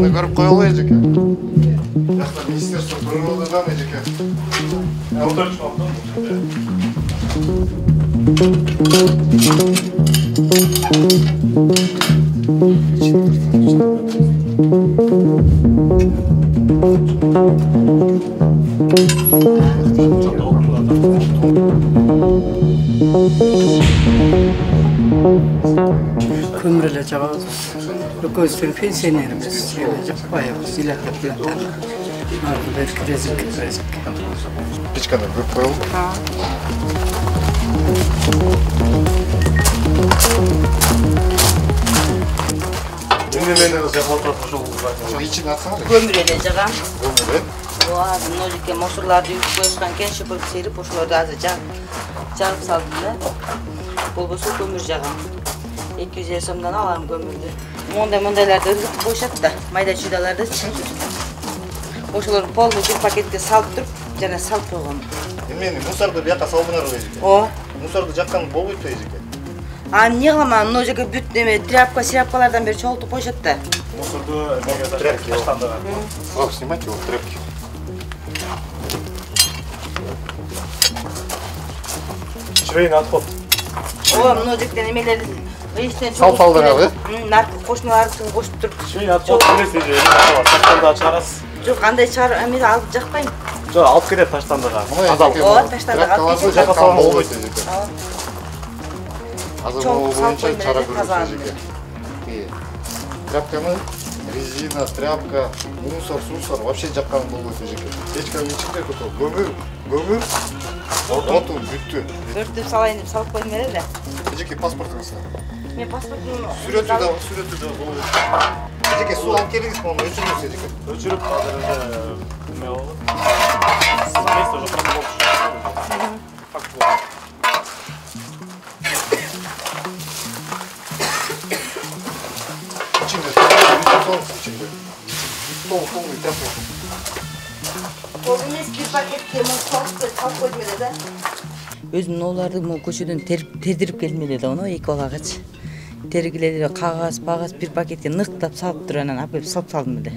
Аны көрүп коелу эжеке. Жакта министерство природыдан эжеке. Отурчу болду. Kömürle çabuk. Lokosyon pensionerimiz. Bayağı silahlı plantan. Belki rezil. Печканы көрүп коелу. Эмнелерди жапып отурушул ушул ичин атсаңыз. Көмүреле жагам. Көмүр. Ооба, ножике мусорларды үйүп коюшкан экен, шыпырып серип, ошолорду азыр жагып салдым да. Болбосо көмүр жагам. 200 сомдон алам көмүрдү. Мондайларды ыргытып коюшат да, майда чыдаларды чыгып. Ошолорду полный бир пакетке салып туруп, жана салып койгом. Эмнени мусорду бияка салбыңарбы эжеке? Ооба. Мусорду жаккан болбойт эжеке. А эмне кылам, мына жерге бүт неме тряпкалардан бери чогултуп коюшат да. Мусорду эмеге таштандыган. Снимайте его тряпки. Чирейин отход. Ооба, мына жерден эмелерди ыйыштан Салдыңарбы? Наркы кошуналарды кошуп туруп. Чирейин отход эмес эже, таштандыга чыгарасыз. Жок, кандай чыгар, эми алып жакпайм. Жок, алып келет таштандыга. Ооба, таштандыга алып келет. Жакка салган болбойт эжеке. Азыр Чоң могу боюнча салып чара коймой көрүшүш эжеке. Тряпканы резина, тряпка, мусор вообще жаккан болбойт эжеке. Печканын ичинде көмүр, оту бүттү. Өртүп салайын деп салып койдум эле да. Эжеке паспортуңуз. Мен паспортумду Сүрөтү да болбойт. Эжеке суу алып келиңиз, мону өчүрүңүз эжеке. Өчүрүп азыр эме болду. Место уже просто болчу. Факт болду. İçinde полный тряпка. Ол эмес бир пакетке муну салып койдум эле да. Өзүмдүн ооларды могу көчөдөн тердирип келдим эле да, оно эки балагачы. Тергилери кагаз, бир пакетке ныктап салып туруп анан алып келип салып салдым эле.